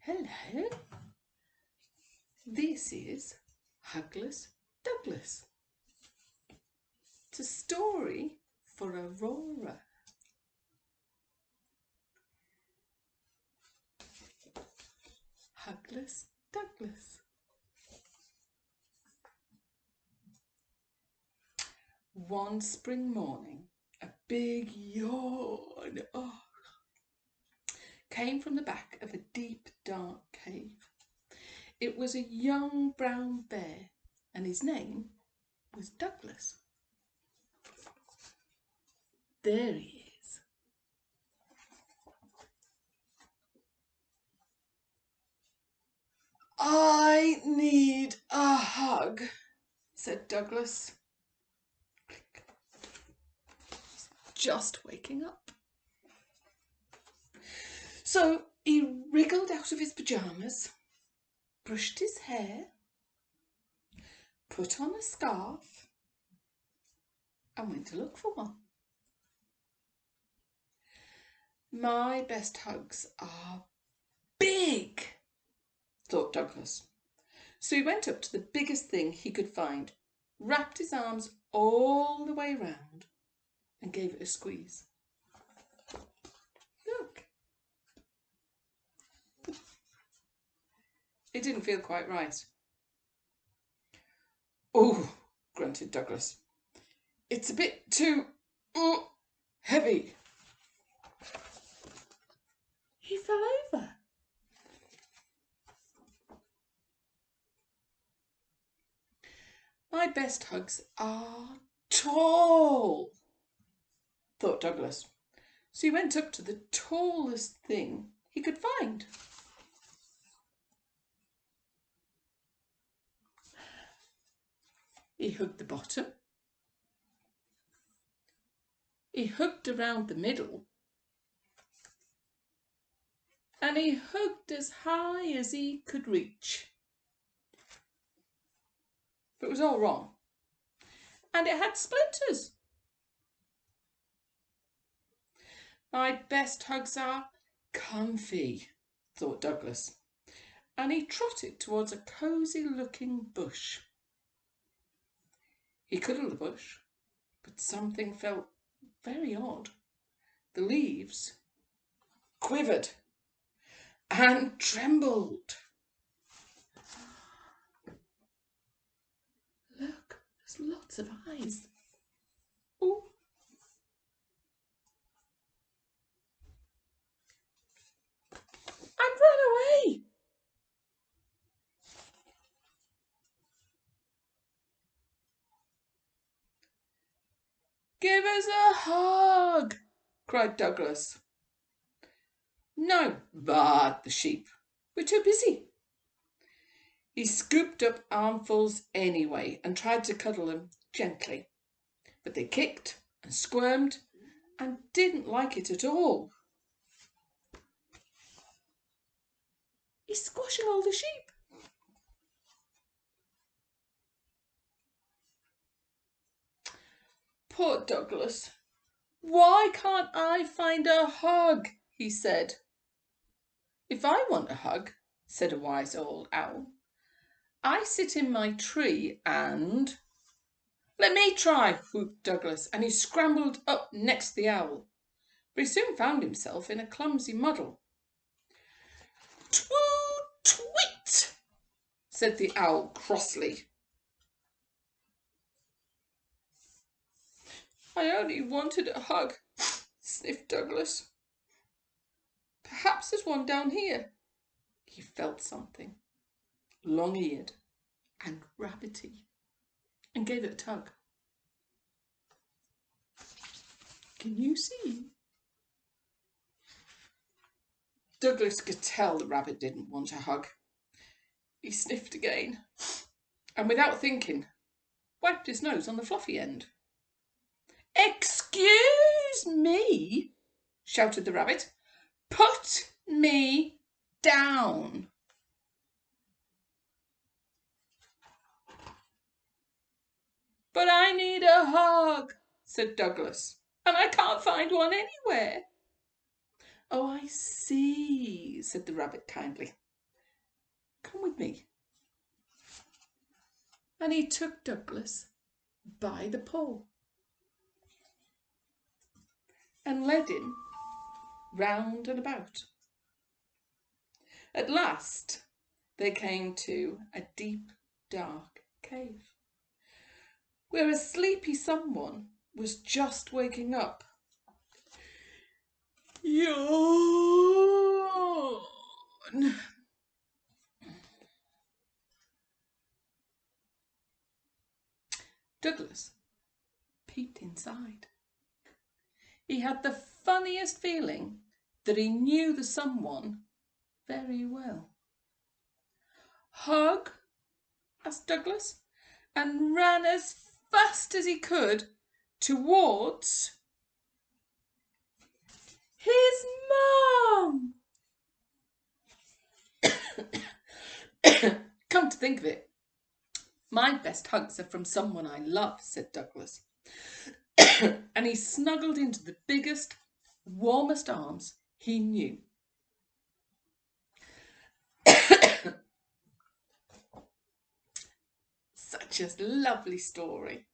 Hello, this is Hugless Douglas. It's a story for Aurora. Hugless Douglas. One spring morning, a big yawn came from the back of a deep, dark cave. It was a young brown bear, and his name was Douglas. There he is. I need a hug, said Douglas. He's just waking up. So he wriggled out of his pyjamas, brushed his hair, put on a scarf, and went to look for one. My best hugs are big, thought Douglas. So he went up to the biggest thing he could find, wrapped his arms all the way round, and gave it a squeeze. Look. It didn't feel quite right. Oh, grunted Douglas. It's a bit too heavy. He fell over. My best hugs are tall, thought Douglas. So he went up to the tallest thing he could find. He hugged the bottom. He hugged around the middle. And he hugged as high as he could reach. But it was all wrong. And it had splinters. My best hugs are comfy, thought Douglas. And he trotted towards a cosy looking bush. He cuddled the bush, but something felt very odd. The leaves quivered and trembled. Look, there's lots of eyes. Ooh. I've run away. Give us a hug, cried Douglas. No, barked the sheep. We're too busy. He scooped up armfuls anyway and tried to cuddle them gently. But they kicked and squirmed and didn't like it at all. He's squashing all the sheep. Poor Douglas. Why can't I find a hug? He said. If I want a hug, said a wise old owl, I sit in my tree and... Let me try, whooped Douglas, and he scrambled up next the owl. But he soon found himself in a clumsy muddle. Tweet, said the owl crossly. I only wanted a hug, sniffed Douglas. Perhaps there's one down here. He felt something, long-eared and rabbity, and gave it a tug. Can you see? Douglas could tell the rabbit didn't want a hug. He sniffed again, and without thinking, wiped his nose on the fluffy end. Excuse me, shouted the rabbit. Put me down. But I need a hug, said Douglas, and I can't find one anywhere. Oh, I see, said the rabbit kindly. Come with me. And he took Douglas by the paw and led him round and about. At last they came to a deep, dark cave, where a sleepy someone was just waking up. Yawn. Douglas peeped inside. He had the funniest feeling that he knew the someone very well. Hug? Asked Douglas, and ran as fast as he could towards his mum. Come to think of it, my best hugs are from someone I love, said Douglas. And he snuggled into the biggest, warmest arms he knew. Such a lovely story.